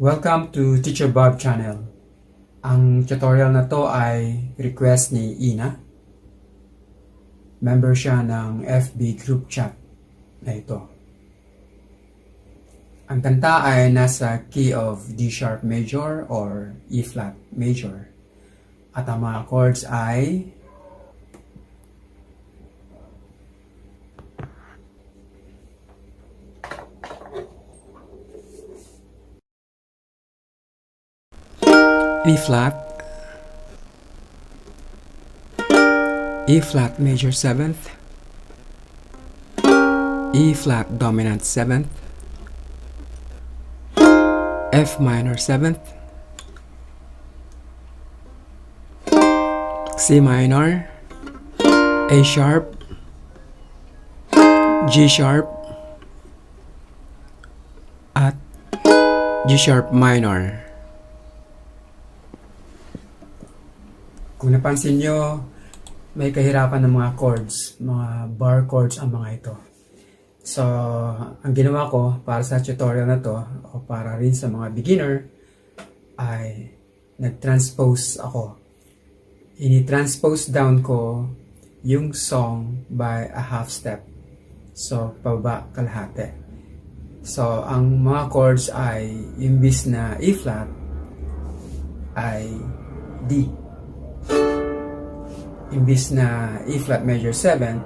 Welcome to Teacher Bob Channel. Ang tutorial na to ay request ni Ina. Member siya ng FB group chat na ito. Ang kanta ay nasa key of D sharp major or E flat major. At ang mga chords ay E flat, E flat major 7th, E flat dominant 7th, F minor 7th, C minor, A sharp, G sharp, at G sharp minor. Kung napansin nyo, may kahirapan ng mga chords, mga bar chords ang mga ito. So, ang ginawa ko para sa tutorial na to, o para rin sa mga beginner, ay nag-transpose ako. Ini-transpose down ko yung song by a half step. So, pababa kalahati. So, ang mga chords ay, imbis na E flat, ay D. Imbis na E flat major 7,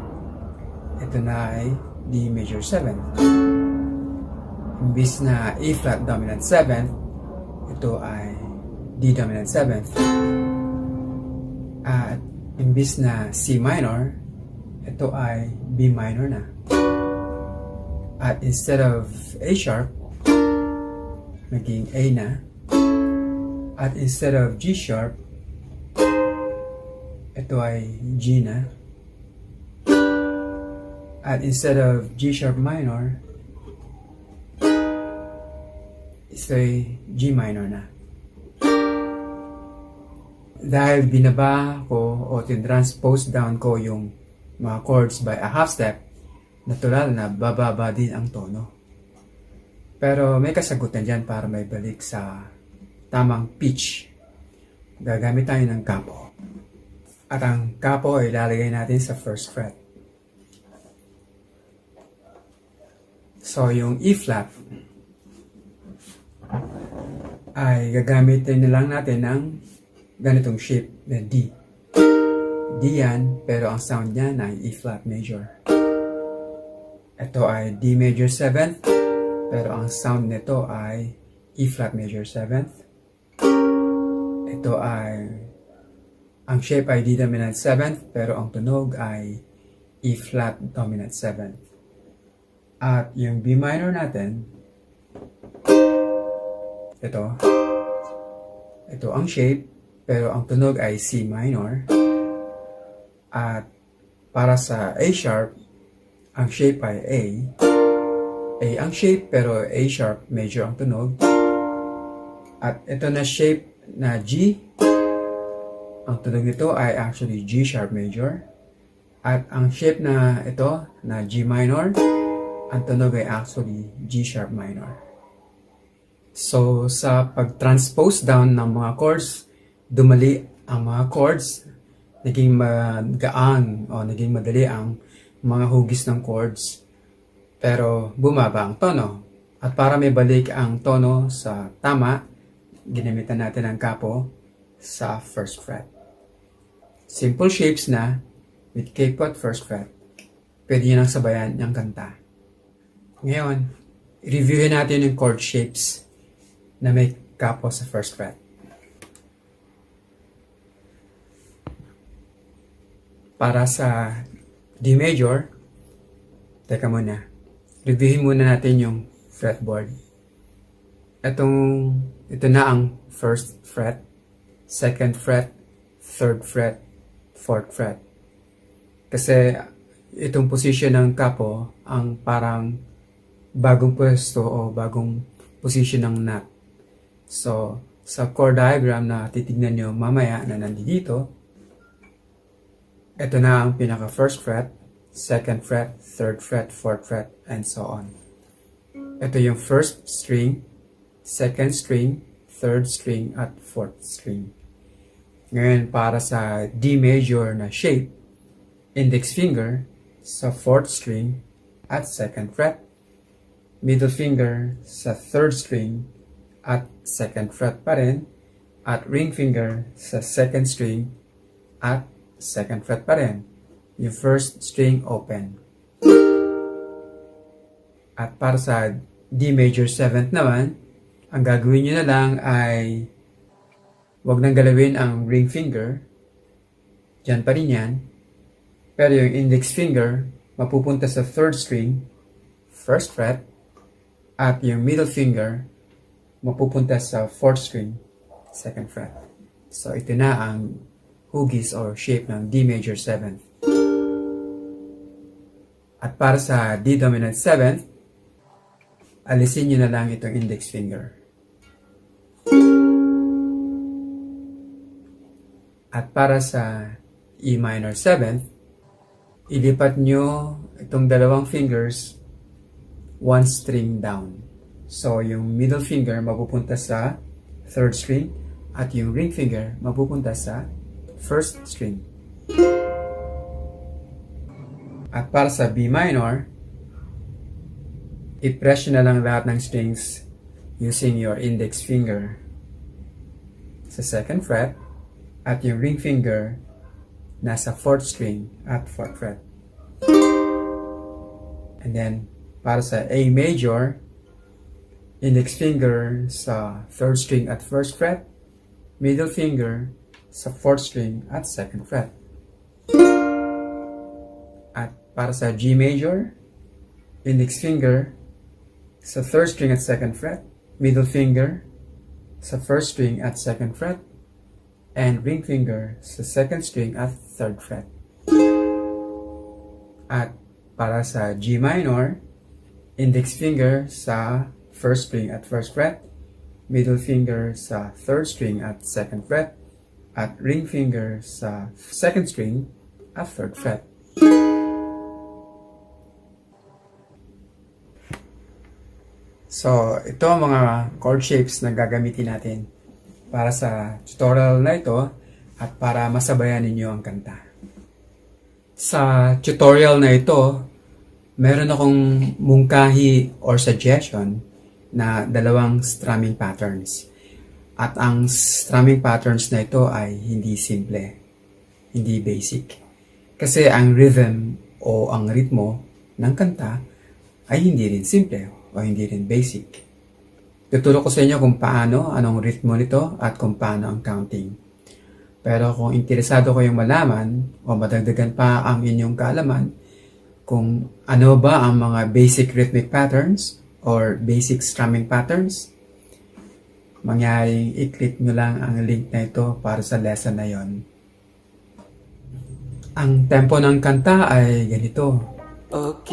ito na ay D major 7. Imbis na E flat dominant 7, ito ay D dominant 7. At imbis na C minor, ito ay B minor na. At instead of A sharp, naging A na. At instead of G sharp, ito ay G na. At instead of G sharp minor, ito ay G minor na. Dahil binaba ko o transpose down ko yung mga chords by a half step, natural na bababa din ang tono. Pero may kasagutan dyan para may balik sa tamang pitch. Gagamit tayo ng capo. At ang capo ay ilalagay natin sa first fret. So, yung E flat ay gagamitin na lang natin ng ganitong shape na D. D yan, pero ang sound niya ay E flat major. Ito ay D major 7th, pero ang sound nito ay E flat major 7th. Ito ay ang shape ay D dominant 7th, pero ang tunog ay E flat dominant 7th. At yung B minor natin, ito ang shape, pero ang tunog ay C minor. At para sa A sharp, ang shape ay A. A ang shape, pero A sharp major ang tunog. At ito na shape na G, ang tunog nito ay actually G sharp major. At ang shape na ito, na G minor, ang tunog ay actually G sharp minor. So, sa pag-transpose down ng mga chords, dumali ang mga chords, naging magaan o naging madali ang mga hugis ng chords. Pero bumaba ang tono. At para may balik ang tono sa tama, ginamitan natin ang capo sa first fret. Simple shapes na with K-pot first fret. Pwede nyo nang sabayan yung kanta. Ngayon, reviewin natin yung chord shapes na may capo sa first fret. Para sa D major, teka muna, reviewin muna natin yung fretboard. Ito na ang first fret, second fret, third fret, fourth fret. Kasi itong position ng capo ang parang bagong pwesto o bagong position ng nut. So, sa chord diagram na titignan nyo mamaya na nandito, ito na ang pinaka first fret, second fret, third fret, fourth fret, and so on. Ito yung first string, second string, third string, at fourth string. Ngayon, para sa D major na shape, index finger sa fourth string at second fret, middle finger sa third string at second fret pa rin, at ring finger sa second string at second fret pa rin. Yung first string open. At para sa D major 7th naman, ang gagawin nyo na lang ay wag nang galawin ang ring finger. Diyan pa rin yan. Pero yung index finger, mapupunta sa third string, first fret, at yung middle finger, mapupunta sa fourth string, second fret. So ito na ang hugis or shape ng D major 7th. At para sa D dominant 7th, alisin nyo na lang itong index finger. At para sa E minor 7th, ilipat nyo itong dalawang fingers one string down. So, yung middle finger mapupunta sa third string at yung ring finger mapupunta sa first string. At para sa B minor, i-press nyo na lang lahat ng strings using your index finger sa second fret at yung ring finger nasa fourth string at fourth fret. And then, para sa A major, index finger sa third string at first fret, middle finger sa fourth string at second fret. At para sa G major, index finger sa third string at second fret, middle finger sa first string at second fret, and ring finger sa second string at third fret. At para sa G minor, index finger sa first string at first fret, middle finger sa third string at second fret, at ring finger sa second string at third fret. So, ito ang mga chord shapes na gagamitin natin para sa tutorial na ito at para masabayan ninyo ang kanta. Sa tutorial na ito, meron akong mungkahi or suggestion na dalawang strumming patterns. At ang strumming patterns na ito ay hindi simple, hindi basic. Kasi ang rhythm o ang ritmo ng kanta ay hindi rin simple o hindi rin basic. Tuturo ko sa inyo kung paano, anong ritmo nito at kung paano ang counting. Pero kung interesado kayong malaman o madagdagan pa ang inyong kaalaman kung ano ba ang mga basic rhythmic patterns or basic strumming patterns, mangyaring i-click nyo lang ang link na ito para sa lesson na yon. Ang tempo ng kanta ay ganito. 1,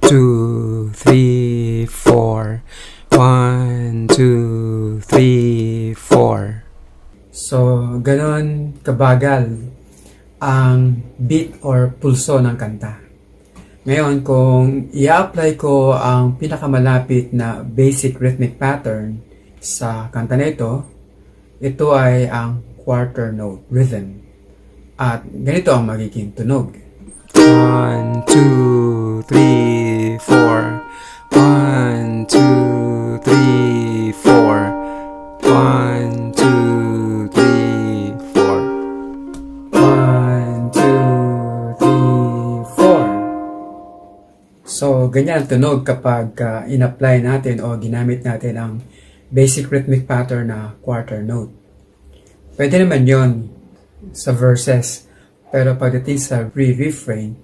2, 3, 4. 1, 2, 3, 4. So, ganon kabagal ang beat or pulso ng kanta. Ngayon, kung i-apply ko ang pinakamalapit na basic rhythmic pattern sa kanta na ito ay ang quarter note rhythm. At ganito ang magiging tunog. 1, 2, 3, 4. 1, 2, 3, 4. 1, 2, 3, 4. 1, 2, 3, 4. So, ganyan ang tunog kapag in-apply natin o ginamit natin ang basic rhythmic pattern na quarter note. Pwede naman yon sa verses. Pero pagdating sa pre-refrain,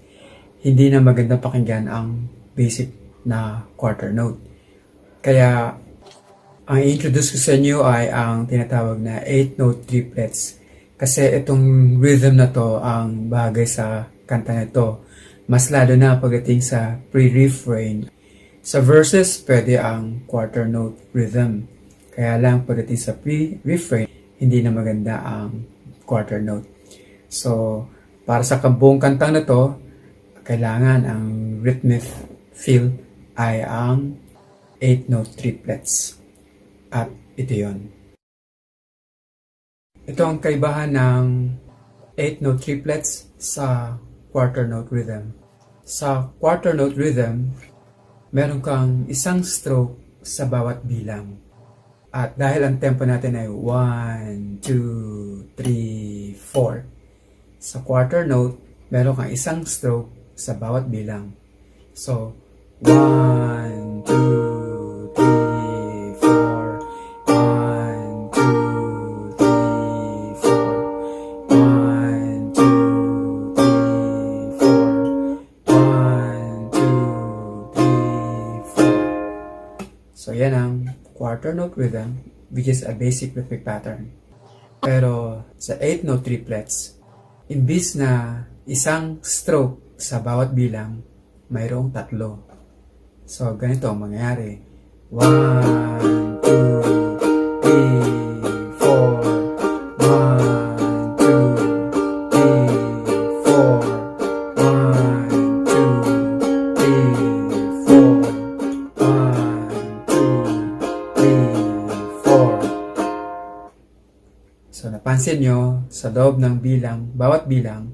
hindi na maganda pakinggan ang basic na quarter note. Kaya, ang i-introduce ko sa inyo ay ang tinatawag na 8-note triplets. Kasi itong rhythm na to ang bagay sa kanta na to. Mas lalo na pagdating sa pre-refrain. Sa verses, pwede ang quarter note rhythm. Kaya lang pagdating sa pre-refrain, hindi na maganda ang quarter note. So, para sa buong kantang na to, kailangan ang rhythmic feel ay ang 8-note triplets. At ito yon. Ito ang kaibahan ng 8-note triplets sa quarter note rhythm. Sa quarter note rhythm, meron kang isang stroke sa bawat bilang. At dahil ang tempo natin ay 1, 2, 3, 4. Sa quarter note, meron kang isang stroke sa bawat bilang. So, 1, 2, 3, 4. 1, 2, 3, 4. 1, 2, 3, 4. 1, 2, 3, 4. So, yan ang quarter note rhythm, which is a basic rhythmic pattern. Pero sa 8-note triplets, imbis na isang stroke sa bawat bilang, mayroong 3. So, ganito ang mangyayari. 1, 2, 3, 4. 1, 2, 3, 4. 1, 2, 3, 4. 1, 2, 3, 4. So, napansin nyo, sa loob ng bilang, bawat bilang,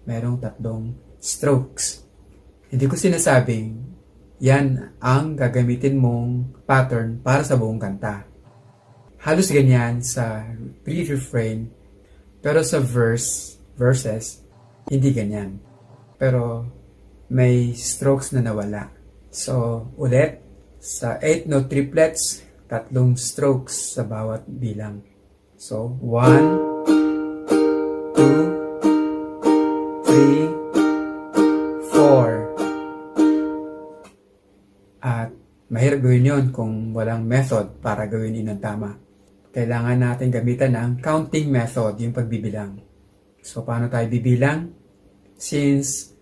mayroong 3 strokes. Hindi ko sinasabing, yan ang gagamitin mong pattern para sa buong kanta. Halos ganyan sa pre-refrain, pero sa verses, hindi ganyan. Pero may strokes na nawala. So, ulit, sa 8-note triplets, 3 strokes sa bawat bilang. So, 1, 2, 3, 4. At mahirap gawin yun kung walang method para gawin yun ng tama. Kailangan natin gamitan ng counting method, yung pagbibilang. So, paano tayo bibilang? Since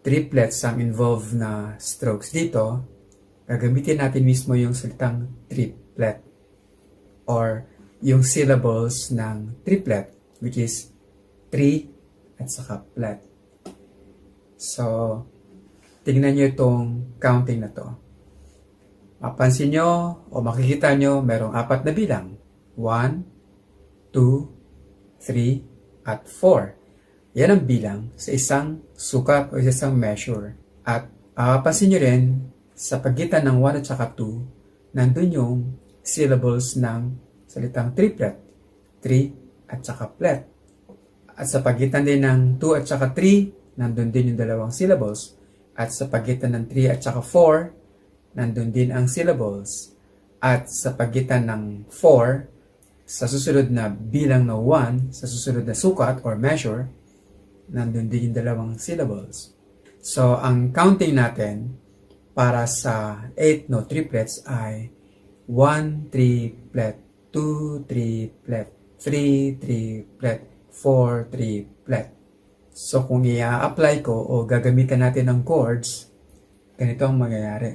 triplets ang involved na strokes dito, gagamitin natin mismo yung salitang triplet or yung syllables ng triplet, which is 3 at saka plet. So, tingnan nyo itong counting na to. Mapansin nyo o makikita nyo merong 4 na bilang. 1, 2, 3, at 4. Yan ang bilang sa isang sukat o isang measure. At mapapansin nyo rin sa pagitan ng 1 at saka 2, nandun yung syllables ng salitang triplet, 3 at saka plet. At sa pagitan din ng 2 at saka 3, nandun din yung 2 syllables. At sa pagitan ng 3 at saka 4, nandun din ang syllables. At sa pagitan ng 4, sa susunod na bilang na 1, sa susunod na sukat or measure, nandun din yung 2 syllables. So, ang counting natin para sa 8-note triplets ay 1 triplet, 2 triplet, 3 triplet, 4 triplet. So, kung i-apply ko o gagamitan natin ng chords, ganito ang mangyayari.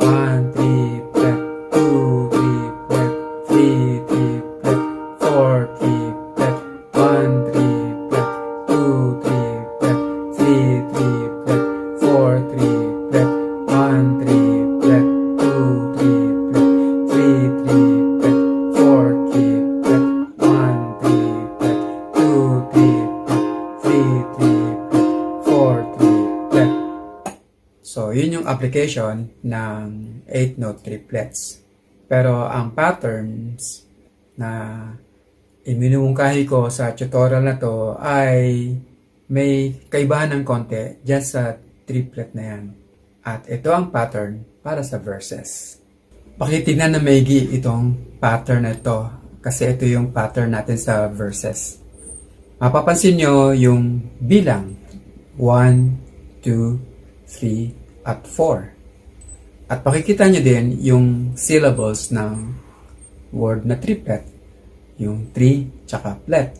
1 triplet, 2 triplet, 3 triplet, 4 triplet, 1 triplet, 2 triplet, 3 triplet, 4 triplet, 1 triplet, 2 triplet, 3 triplet, 4 triplet, 1 triplet, 2 triplet, 3 triplet, 4 triplet. So, yun yung application ng 8-note triplets. Pero ang patterns na iminumungkahi ko sa tutorial na to ay may kaibahan ng konti dyan sa triplet na yan. At ito ang pattern para sa verses. Pakitignan na maigi itong pattern na ito kasi ito yung pattern natin sa verses. Mapapansin nyo yung bilang 1, 2, 3, at 4. At pakikita nyo din yung syllables ng word na triplet, yung 3 tsaka plet.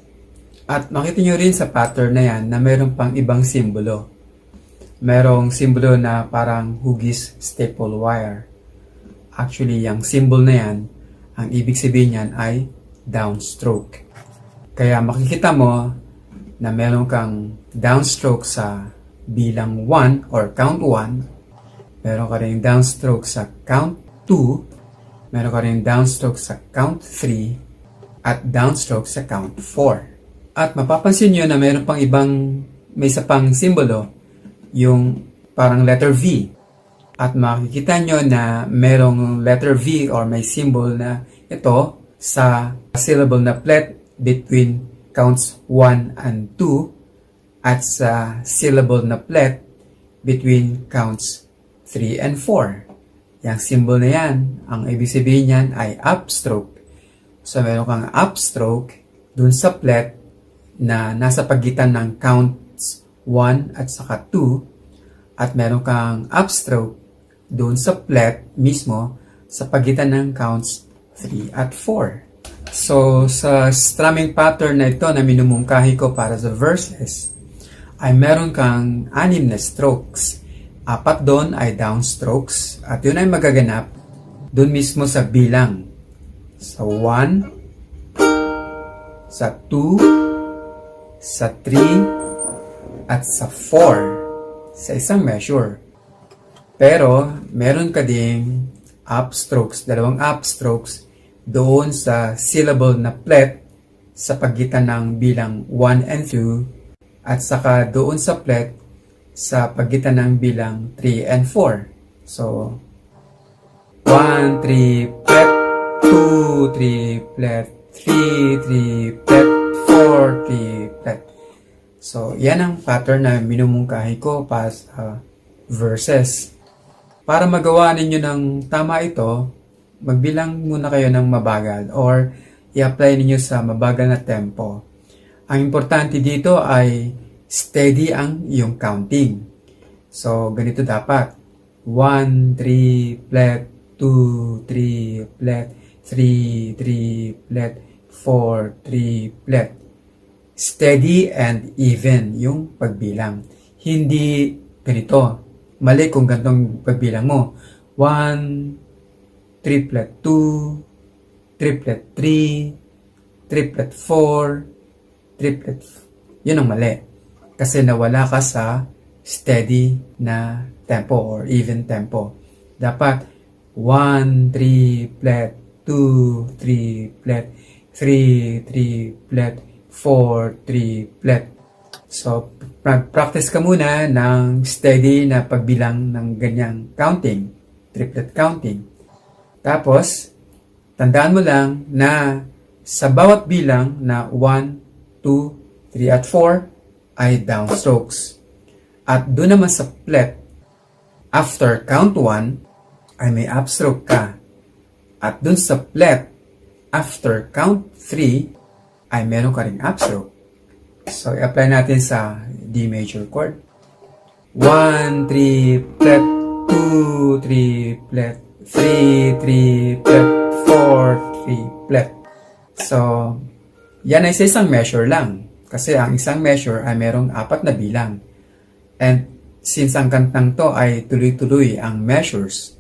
At makita nyo rin sa pattern na yan na mayroon pang ibang simbolo. Merong simbolo na parang hugis staple wire. Actually, yung symbol na yan, ang ibig sabihin yan ay downstroke. Kaya makikita mo na meron kang downstroke sa bilang 1 or count 1. Meron ka rin downstroke sa count 2, meron ka rin downstroke sa count 3, at downstroke sa count 4. At mapapansin nyo na meron pang may isa pang simbolo, yung parang letter V. At makikita nyo na merong letter V or may symbol na ito sa syllable na plet between counts 1 and 2 at sa syllable na plet between counts 3 and 4. Yang symbol na yan, ang ibig sabihin niyan ay upstroke. So meron kang upstroke dun sa plet na nasa pagitan ng counts 1 at saka 2 at meron kang upstroke doon sa plet mismo sa pagitan ng counts 3 at 4. So, sa strumming pattern na ito na minumungkahi ko para sa verses, ay meron kang 6 na strokes. 4 doon ay downstrokes at yun ay magaganap doon mismo sa bilang. Sa 1, sa 2, sa 3, at sa 4 sa isang measure. Pero, meron ka ding upstrokes, 2 upstrokes doon sa syllable na plet sa pagitan ng bilang 1 and 2 at saka doon sa plet sa pagitan ng bilang 3 and 4. So, 1, 3, plet, 2, 3, plet, 3, 3, plet, 4, 3, plet. So, yan ang pattern na minumungkahi ko para sa verses. Para magawa ninyo ng tama ito, magbilang muna kayo ng mabagal or i-apply ninyo sa mabagal na tempo. Ang importante dito ay steady ang iyong counting. So, ganito dapat. 1, 3, plet, 2, 3, plet, 3, 3, plet, 4, 3, plet. Steady and even yung pagbilang. Hindi ganito. Mali kung ganitong pagbilang mo. 1, triplet 2, triplet 3, triplet 4, triplet. Yun ang mali. Kasi nawala ka sa steady na tempo or even tempo. Dapat 1, triplet, 2, triplet, 3, triplet, 4, triplet. So, practice ka muna ng steady na pagbilang ng ganyang counting, triplet counting. Tapos, tandaan mo lang na sa bawat bilang na 1, 2, 3, at 4 ay downstrokes. At doon naman sa plet, after count 1 ay may upstroke ka. At doon sa plet, after count 3 ay meron ka ring upstroke. So, i-apply natin sa D major chord. 1, 3, plet, 2, 3, plet, 3, 3, plet, 4, 3, plet. So, yan ay sa isang measure lang. Kasi ang isang measure ay merong 4 na bilang. And since ang kantang to ay tuloy-tuloy ang measures,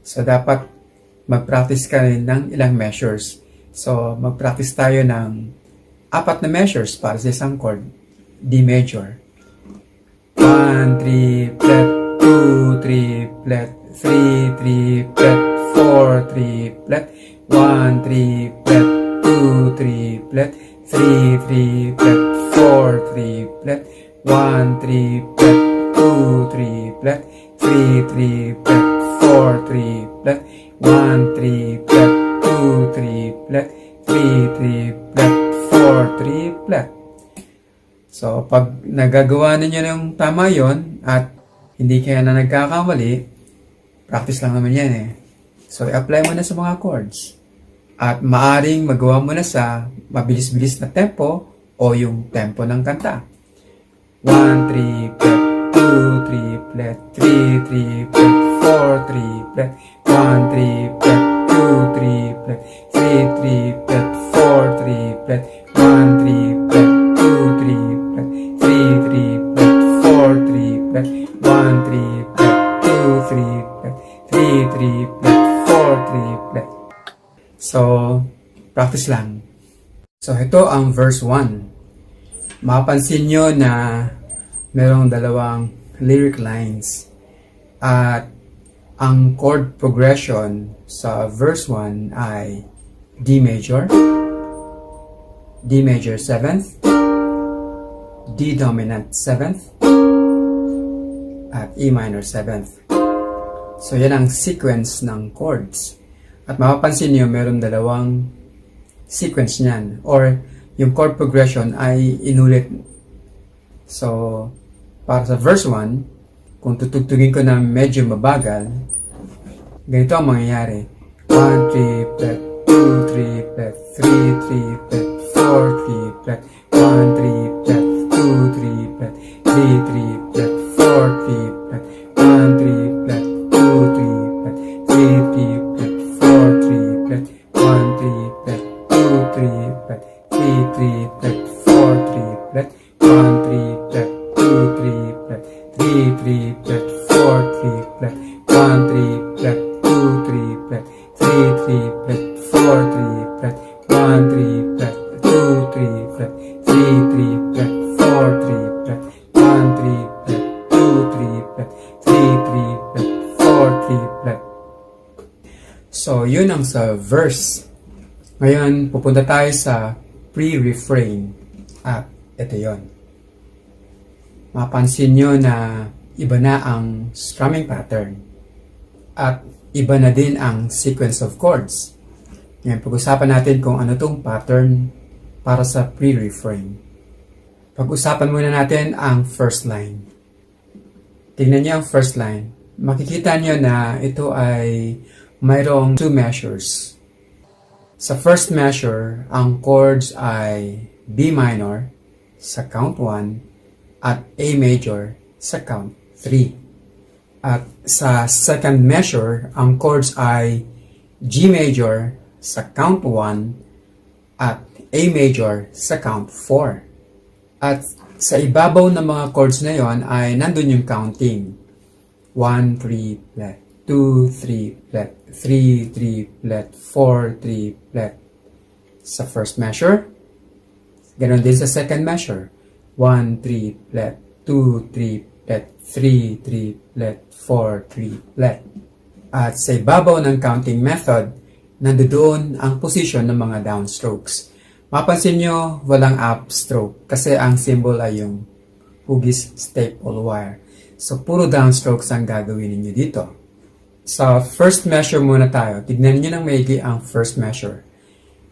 so dapat mag-practice ka rin ng ilang measures. So, mag-practice tayo ng 4 na measures para sa isang chord, D major. 1, 3, plet, 2, 3, plet, 3, 3, plet, 4, 3, plet, 1, 3, plet, 2, 3, plet, 3, 3, plet, 4, 3, plet, 1, 3, plet, 2, 3, plet, 3, 3, plet, 4, 3, plet, 1, 3, plet, 2, 3, plet, 3, 3, plet, 4, triplet. So, pag nagagawa ninyo ng tama yon at hindi kayo na nagkakamali, practice lang naman yan eh. So, i-apply mo na sa mga chords. At maaring magawa mo na sa mabilis-bilis na tempo o yung tempo ng kanta. 1, 3, plet, 2, 3, plet, 3, 3, plet, 4, 3, plet, 1, 3, plet, 2, 3, plet, 3, 3, plet, 4, 3, plet, 1, 3, plet, 2, 3, plet, 3, 3, plet, 4, 3, plet, 1, 3, plet, 2, 3, plet, 3, 3, plet, 4, 3, plet. So, practice lang. So, ito ang verse 1. Mapansin nyo na merong 2 lyric lines. At ang chord progression sa verse 1 ay D major, D major 7th, D dominant 7th, at E minor 7th. So, yan ang sequence ng chords. At mapapansin niyo, meron dalawang sequence niyan. Or, yung chord progression ay inulit. So, para sa verse 1, kung tutugtugin ko na medyo mabagal, ganito ang mangyayari. 1, 3, flat, 2, 3, flat, 3, 3, flat, 4, 3, flat, 1, 3, flat, 2, 3, flat, 3, 3, flat, 4, 3, flat, 1, 3, flat, 2, 3, flat, 3, 3, flat, 4, 3, flat, 1, 3, flat, 2, 3, flat, 3, 3, flat, 4, 3, flat, 1, 3, flat, 2, 3, flat, 3, 3, flat, 4, 3, flat, 1, 3, flat, 2, 3, flat, 3, 3, flat, 4, 3, flat, 1, 3, flat, 2, 3, flat, 3, 3, flat, 4, 3, flat, 1, 3, flat, 2, 3, flat, 3, 3, flat, 4, 3, flat. So, yun ang sa verse. Ngayon, pupunta tayo sa pre-refrain. At ito yon. Mapansin nyo na iba na ang strumming pattern. At iba na din ang sequence of chords. Ngayon, pag-usapan natin kung ano tong pattern para sa pre-refrain. Pag-usapan muna natin ang first line. Tingnan niyo ang first line. Makikita niyo na ito ay mayroong 2 measures. Sa first measure, ang chords ay B minor sa count 1 at A major sa count 3. At sa second measure, ang chords ay G major sa count 1 at A major sa count 4. At sa ibabaw ng mga chords na yon ay nandun yung counting. 1, 3, flat, 2, 3, flat, 3, 3, flat, 4, 3, flat. Sa first measure, ganon din sa second measure. 1, 3, flat, 2, 3, flat, 3, 3, flat, 4, 3, flat. At sa ibabaw ng counting method, nandoon ang position ng mga downstrokes. Mapansin nyo, walang upstroke kasi ang symbol ay yung hugis staple wire. So, puro downstrokes ang gagawin ninyo dito. Sa first measure muna tayo. Tignan nyo ng maigi ang first measure.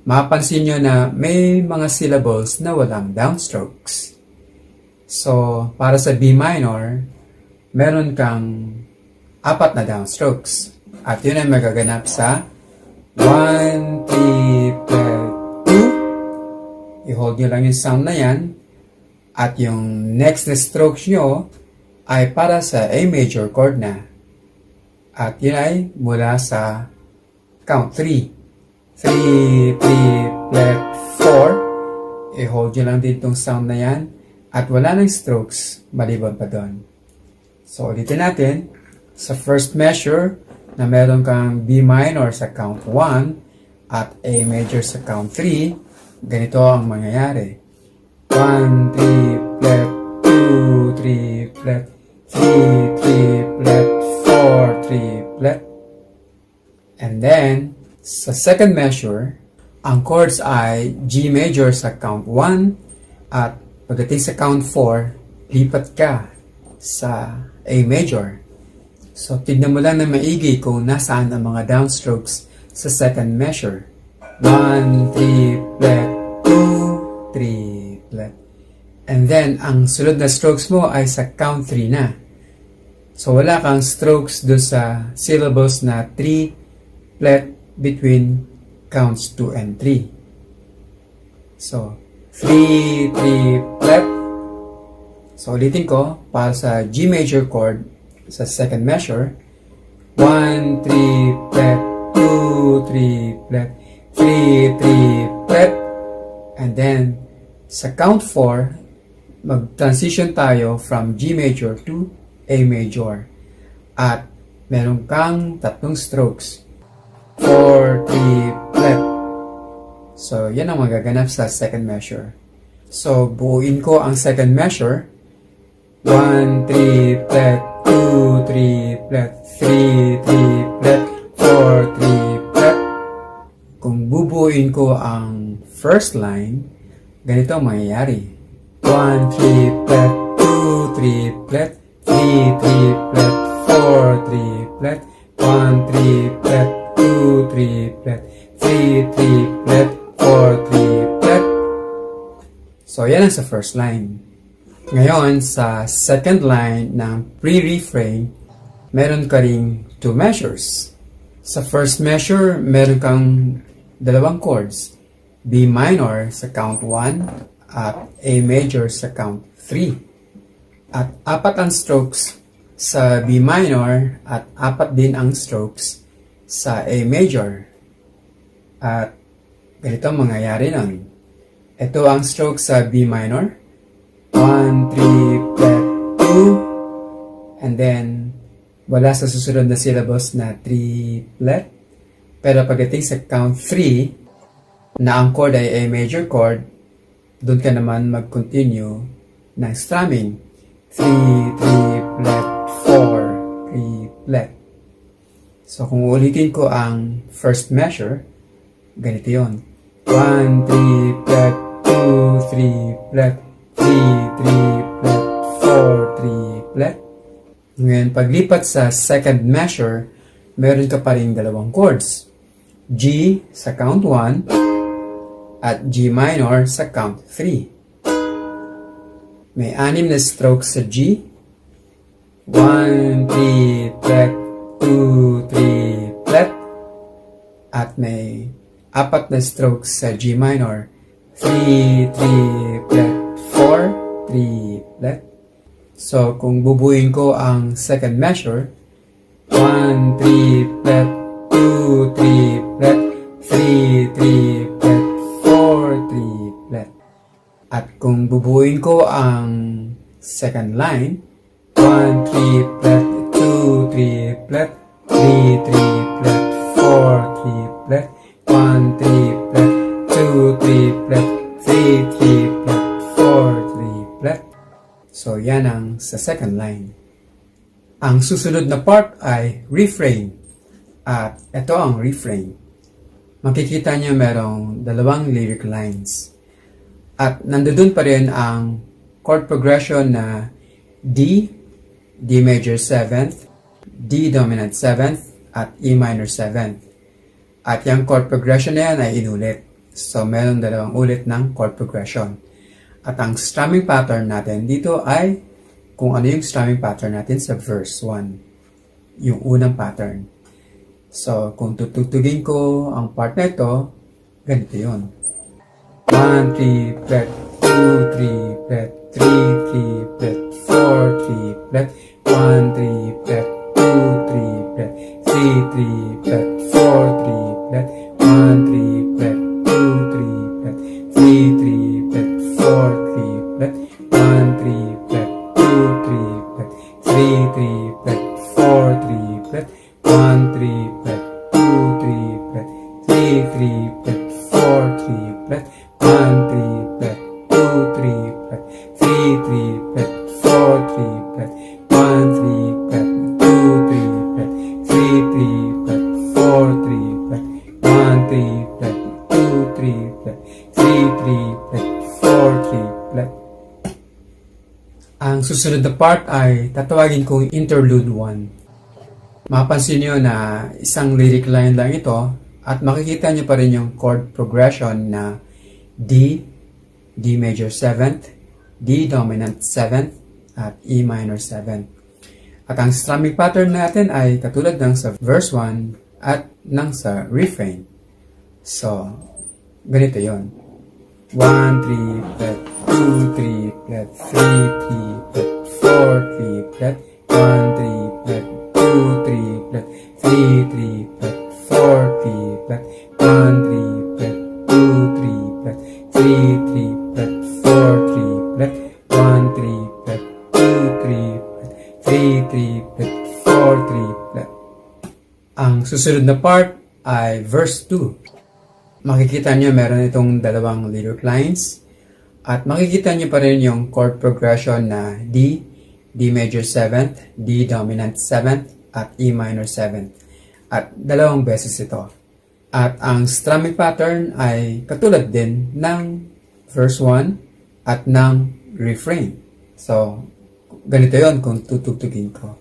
Mapansin nyo na may mga syllables na walang downstrokes. So, para sa B minor, meron kang 4 na downstrokes. At yun ay magaganap sa 1, 3, flat, 2. I-hold nyo lang yung sound na yan. At yung next na strokes nyo ay para sa A major chord na. At yun ay mula sa count 3. 3, 3, flat, 4. I-hold nyo lang din itong sound na yan. At wala nang strokes maliban pa doon. So, ulitin natin. Sa first measure, na meron kang B minor sa count 1 at A major sa count 3, ganito ang mangyayari. 1, 3, flat, 2, 3, flat, 3, 3, flat, 4, 3, flat. And then, sa second measure, ang chords ay G major sa count 1 at pagdating sa count 4, lipat ka sa A major. So, tignan mo lang na maigi kung nasaan ang mga downstrokes sa second measure. 1, 3, flat, 2, 3, flat. And then, ang sunod na strokes mo ay sa count 3 na. So, wala kang strokes doon sa syllables na 3, flat, between counts 2 and 3. So, 3, 3, flat. So, ulitin ko, para sa G major chord, sa second measure, 1, 3, flat, 2, 3, flat, 3, 3, flat. And then, sa count 4, mag-transition tayo from G major to A major. At meron kang 3 strokes. 4, 3, flat. So, yan ang magaganap sa second measure. So, buuin ko ang second measure. 1, 3, flat, 2 triplet, 3 triplet, 4 triplet. Kung bubuuin ko ang first line, ganito ang mangyayari. 1 triplet, 2 triplet, 3 triplet, 4 triplet, 1 triplet, 2 triplet, 3 triplet, 4 triplet. So, yan ang sa first line. Ngayon, sa second line ng pre-refrain, meron ka ring 2 measures. Sa first measure, meron kang dalawang chords. B minor sa count 1 at A major sa count 3. At 4 ang strokes sa B minor at 4 din ang strokes sa A major. At ganito ang mangyayari nun. Ito ang stroke sa B minor. 1 triplet, 2, and then wala sa susunod na syllables na triplet. Pero pagdating sa count 3, na ang chord ay A major chord, doon ka naman mag-continue ng strumming. 3 triplet, 4 triplet. So kung ulitin ko ang first measure, ganito yun. 1 triplet, 2 triplet, 3 triplet, 4 triplet. Ngayon, paglipat sa second measure, meron ka pa rin dalawang chords. G sa count 1 at G minor sa count 3. May 6 na strokes sa G. 1 triplet, 2 triplet. At may 4 na strokes sa G minor. 3 triplet, 4 triplet. So, kung bubuin ko ang second measure, 1 triplet, 2 triplet, 3 triplet, 4 triplet. At kung bubuin ko ang second line, 1 triplet, 2 triplet, 3 triplet, 4 triplet, 1 triplet, 2 triplet, 3 triplet, 4 triplet. So, yan ang sa second line. Ang susunod na part ay refrain. At ito ang refrain. Makikita niyo merong dalawang lyric lines. At nandoon pa rin ang chord progression na D, D major 7th, D dominant 7th, at E minor 7th. At yung chord progression na yan ay inulit. So, meron dalawang ulit ng chord progression. At ang strumming pattern natin dito ay kung ano yung strumming pattern natin sa verse 1. Yung unang pattern. So, kung tutugtugin ko ang part na ito, ganito yun. 1 triplet, 2 triplet, 3 triplet, 4 triplet, 1 triplet, 2 triplet, 3 triplet, 4 triplet, 1 triplet, 2 triplet, 3 triplet, 4 triplet, 1 triplet, 2 triplet, 3 triplet, 4 triplet, 1 triplet, 2 triplet, 3 triplet, 4 triplet, 1 triplet, 2 triplet, 3 triplet, 4 triplet, 1 triplet, 2 triplet, 3 triplet, 4 triplet, 1 triplet, 2 triplet, 3 triplet, 4 triplet. Ang susunod na part ay tatawagin kong interlude 1. Mapansin niyo na isang lyric line lang ito at makikita niyo pa rin yung chord progression na D, D major 7th, D dominant 7th, at E minor 7th. At ang strumming pattern natin ay katulad ng sa verse 1 at ng sa refrain. So, ganito yon. 1 triplet, 2 triplet, 3 triplet, 4 triplet, 1 triplet, 2 triplet, 3 triplet, 4 triplet, 1 triplet, 2 triplet, 3 triplet, 4 triplet, 1 triplet, 2 triplet, 3 triplet, 4 triplet. Ang susunod na part ay verse 2. Makikita nyo meron itong dalawang lyric lines at makikita nyo pa rin yung chord progression na D, D major 7th, D dominant 7th, at E minor 7th. At dalawang beses ito. At ang strumming pattern ay katulad din ng verse 1 at ng refrain. So, ganito yon kung tutugtugin ko.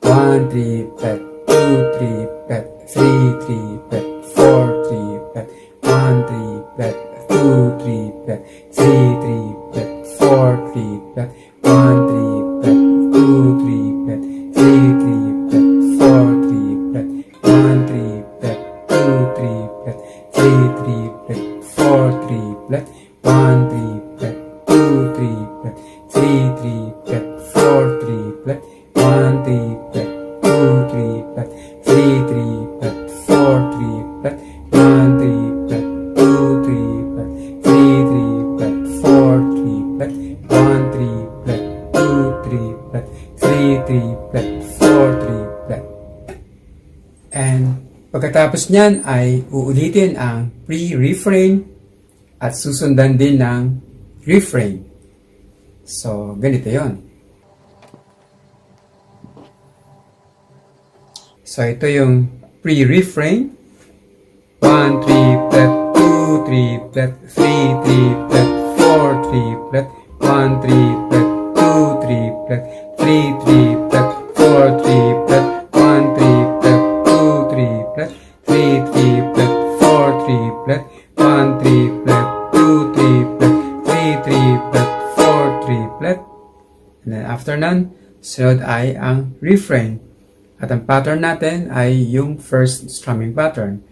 1, 3, flat, 2, 3, flat, 3, 3, flat, 4, 3, flat, 1, 3, flat, 2, 3, flat, 3, 3, flat, 4, 3, flat, 1, 3, flat, 2, 3, flat, 3, 3, flat, 4, 3, flat, 1, 3, flat, 2, 3, flat, 3, 3, flat, 4, 3, flat, 1, 3, flat, 2, 3, flat, 3, 3, flat, 4, 3, flat, 1, 3, flat, 2, 3, flat, 3, 3, flat, 4, 3, flat, 1, 3, flat, 2, 3, flat, 3, 3, flat, 4, 3, flat, 1, 3, flat, 2, 3, flat, 3, 3, flat, 4, 3, flat. And pagkatapos niyan ay uulitin ang pre-refrain at susundan din ng refrain. So, ganito yon. So, ito yung pre-refrain. 1, 3, flat, 2, 3, flat, 3, 3, flat, 4, 3, flat, 1, 3, flat, 2, 3, flat, 3, 3, flat, 4, 3, flat, 1, 3, flat, 2, 3, flat, 3, 3, flat, 4, 3, flat, 1, 3, flat, 2, 3, flat, 3, 3, flat, 4, 3, flat. And then after nun, sunod ay ang refrain. At ang pattern natin ay yung first strumming pattern.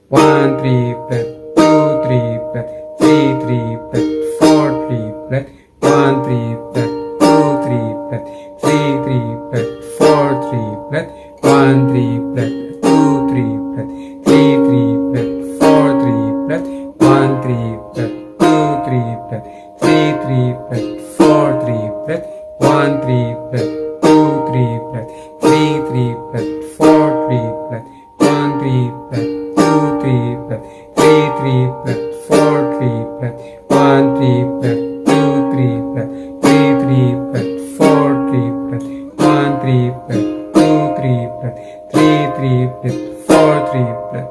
1, 3, flat, 2, 3, flat, 3, 3, flat, 4, 3, flat, 1, 3, flat, 2, 3, flat, 3, 3, flat, 4, 3, flat, 1, 3, flat, 2, 3, flat, 3, 3, flat, 4, 3, flat, 1, 3, flat, 2, 3, flat, 3, 3, flat, 4, 3, flat, 1, 3, flat, 2, 3, flat, 3, 3, flat, 4, 3, flat, 1, 3, flat, 2, 3, flat, 3, 3, flat, 4, 3, flat, 1, 3, flat, 2, 3, flat, 3, 3, flat, 4, 3, flat, 1, 3, flat, 2, 3, flat, 3, 3, flat, 4, 3, flat.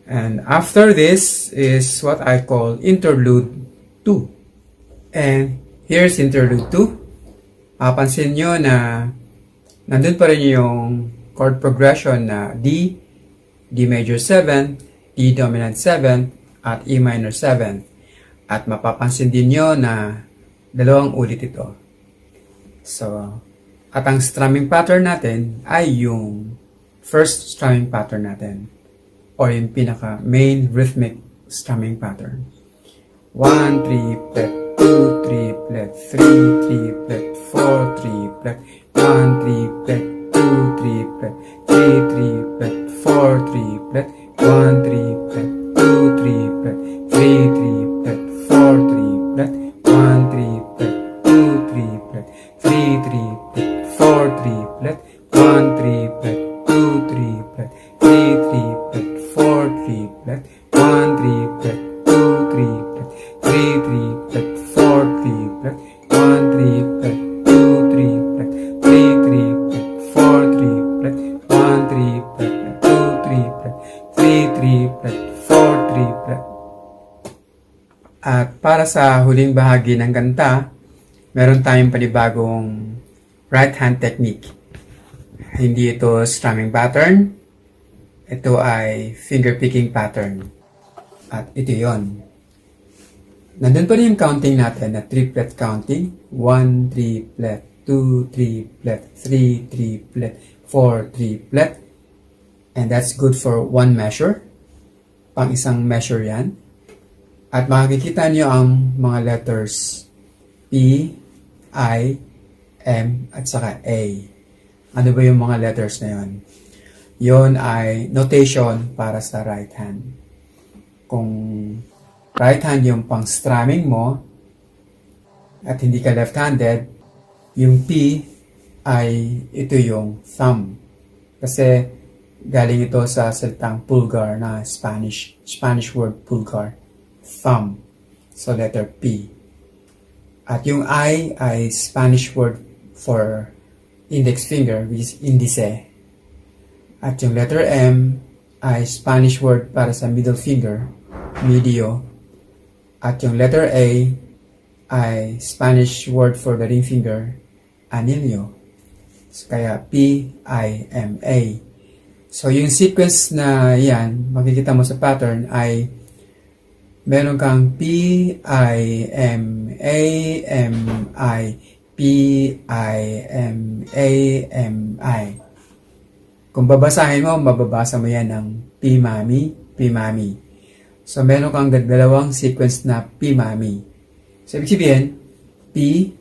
And after this is what I call interlude 2. And here's interlude 2. Mapansin nyo na nandun pa rin yung chord progression na D, D major 7, D dominant 7, at E minor 7. At mapapansin din nyo na dalawang ulit ito. So, at ang strumming pattern natin ay yung first strumming pattern natin or yung pinaka main rhythmic strumming pattern. 1, 3, flat, 2, 3, flat, 3, 3, flat, 4, 3, flat, 1, 3, flat, 2, 3, flat, 3, 3, flat, 4, 3, flat, 1, 3, flat, 2, 3, flat, 3, 3, flat, 4, 3, flat, 1, 3, flat, 2, 3, flat, 3, 3, flat, 4, 3, flat, 1, 3, flat, 2, 3, flat, 3, 3, flat, 4, 3, flat, 1, 3, flat, 2, 3, flat, 3, 3, flat, 4, 3, flat, 1, 3, flat, 2, 3, flat, 3, 3, flat, 4, 3, flat, 1, 3, flat, 2, 3, flat, 3, 3, flat, 4, 3, flat. At para sa huling bahagi ng kanta, meron tayong panibagong right hand technique. Hindi ito strumming pattern. Ito ay finger picking pattern. At ito yon. Nandun pa rin yung counting natin na triplet counting. 1, 3, flat, 2, 3, flat, 3, 3, flat, 4, 3, flat. And that's good for one measure. Pang isang measure yan. At makikita nyo ang mga letters P, I, M, at saka A. Ano ba yung mga letters na yon? Yon ay notation para sa right hand. Kung right hand yung pang strumming mo at hindi ka left-handed, yung P ay ito yung thumb. Kasi galing ito sa salitang pulgar na Spanish word pulgar. Thumb. So letter P. At yung I ay Spanish word for index finger, which is indice. At yung letter M ay Spanish word para sa middle finger, medio. At yung letter A ay Spanish word for the ring finger, anillo. So, kaya P-I-M-A. So, yung sequence na yan, makikita mo sa pattern ay meron kang P-I-M-A-M-I, P-I-M-A-M-I. Kung babasahin mo, mababasa mo yan ng P-Mami, P-Mami. So, meron kang dalawang sequence na P-Mami. So, ibig sabihin, P-I-M-A-M-I.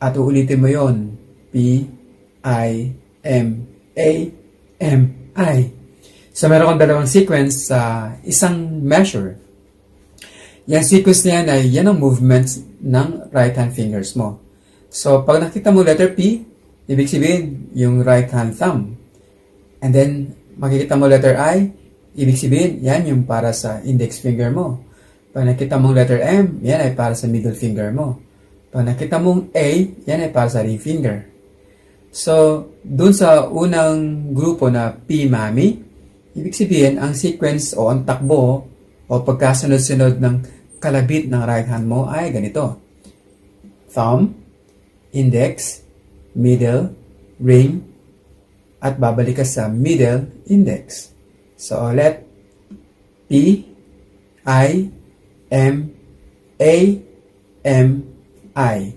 At uulitin mo yon, P-I-M-A-M-I. So, meron kang dalawang sequence sa isang measure. Yung sequence na yan ay yan ang movements ng right hand fingers mo. So, pag nakita mo letter P, ibig sabihin yung right hand thumb. And then, makikita mo letter I, ibig sabihin, yan yung para sa index finger mo. Pag nakita mong letter M, yan ay para sa middle finger mo. Pag nakita mong A, yan ay para sa ring finger. So, dun sa unang grupo na P-Mami, ibig sabihin, ang sequence o ang takbo o pagkasunod-sunod ng kalabit ng right hand mo ay ganito. Thumb, index, middle, ring, at babalik ka sa middle index. So, ulit, P, I, M, A, M, I.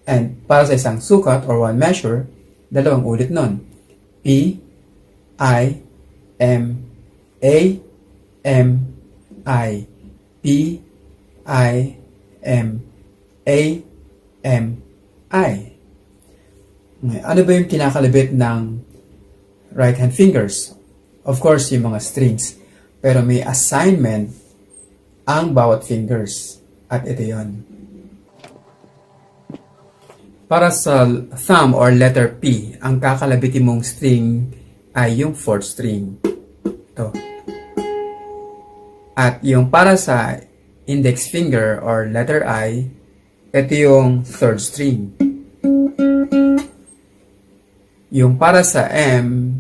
And para sa isang sukat or one measure, dalawang ulit nun. P, I, M, A, M, I. P, I, M, A, M, I. Ano ba yung kinakalabit ng right hand fingers? Of course, yung mga strings. Pero may assignment ang bawat fingers. At ito yon. Para sa thumb or letter P, ang kakalabitin mong string ay yung fourth string. Ito. At yung para sa index finger or letter I, ito yung third string. Yung para sa M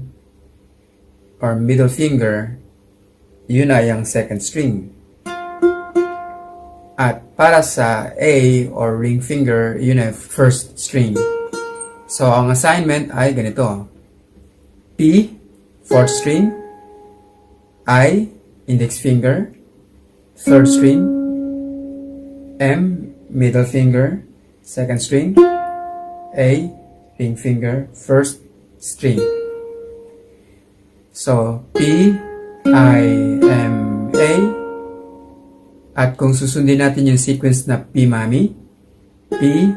or middle finger, yun ay ang second string. At para sa A or ring finger, yun ay first string. So, ang assignment ay ganito. P, fourth string. I, index finger. Third string. M, middle finger. Second string. A, ring finger. First string. So, P, I, M, A. At kung susundin natin yung sequence na P-Mami, P,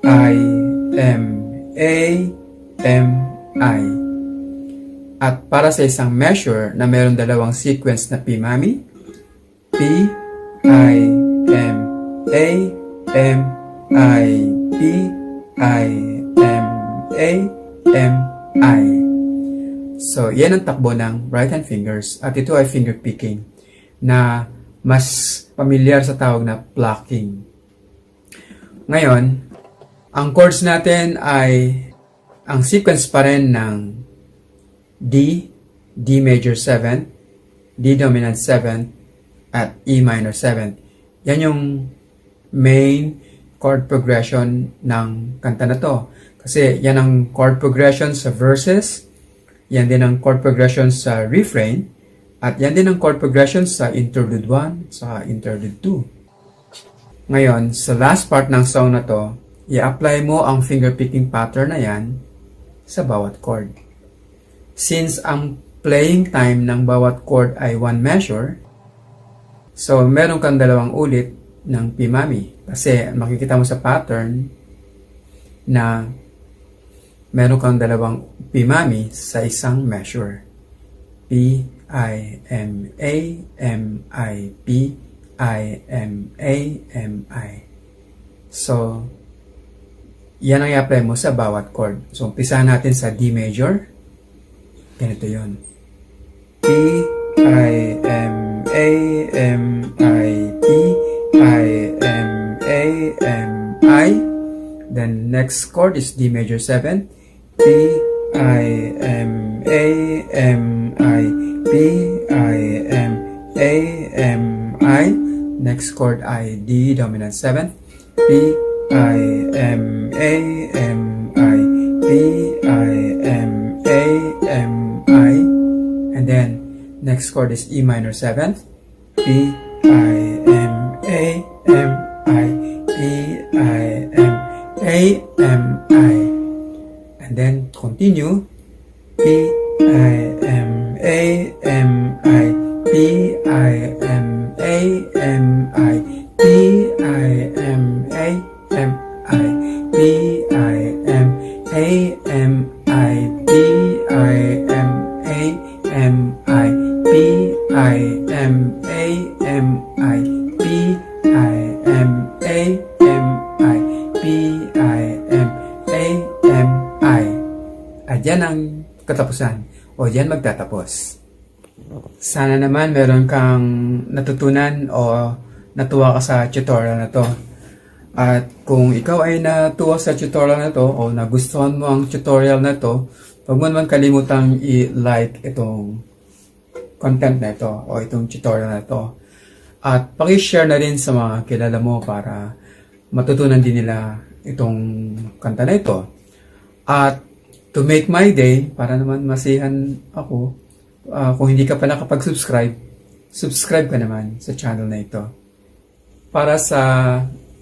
I, M, A, M, I. At para sa isang measure na mayroon dalawang sequence na P-Mami, P, I, M, A, M, I, P, I, M, A, M, I. So, yan ang takbo ng right hand fingers. At ito ay finger picking na mas pamilyar sa tawag na plucking. Ngayon, ang chords natin ay ang sequence pa rin ng D, D major 7, D dominant 7, at E minor 7. Yan yung main chord progression ng kanta na to. Kasi yan ang chord progression sa verses, yan din ang chord progression sa refrain, at yan din ang chord progression sa interlude 1 sa interlude 2. Ngayon, sa last part ng song na to, i-apply mo ang finger picking pattern na yan sa bawat chord. Since ang playing time ng bawat chord ay one measure, so meron kang dalawang ulit ng P-Mami. Kasi makikita mo sa pattern na meron kang dalawang P-Mami sa isang measure. P, I, M, A, M, I, P, I, M, A, M, I. So, yan ang i-apply mo sa bawat chord. So, umpisahan natin sa D major. Ganito yon. P, I, M, A, A, M, I, B, I, M, A, M, I. Then next chord is D major 7, B, I, M, A, M, I, B, I, M, A, M, I. Next chord I, D dominant 7, B, I, M, A, M, I, B, I, M, A, M, I. And then next chord is E minor 7, B, I, M, A, M, I, B, I, M, A, M, I. And then continue, B, I, M, A, M, I, B, I, M, A, M, I, B, I, M, A, M, I, B, I, M, A, M, I, B, I, M, A, M, I, B, I, M, A, M, I, B, I, M, A, M, I, B, I, M, A, M, I. At yan ang katapusan o yan magtatapos. Sana naman meron kang natutunan o natuwa ka sa tutorial na to. At kung ikaw ay natuwa sa tutorial na to o nagustuhan mo ang tutorial na to, huwag mo naman kalimutang i-like itong content na ito o itong tutorial na ito. At pakishare na rin sa mga kilala mo para matutunan din nila itong kanta na ito. At to make my day, para naman masihan ako, kung hindi ka pa nakapag-subscribe, subscribe ka naman sa channel na ito. Para sa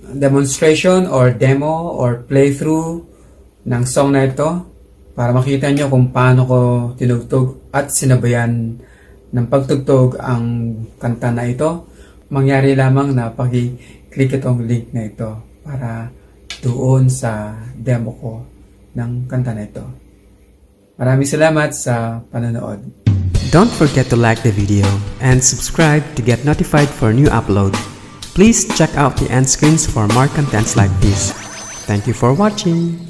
demonstration or demo or playthrough ng song na ito, para makita nyo kung paano ko tinugtog at sinabayan ng pagtugtog ang kanta na ito, mangyari lamang na pag-click itong link na ito para doon sa demo ko ng kanta na ito. Maraming salamat sa panonood. Don't forget to like the video and subscribe to get notified for new upload. Please check out the end screens for more contents like this. Thank you for watching.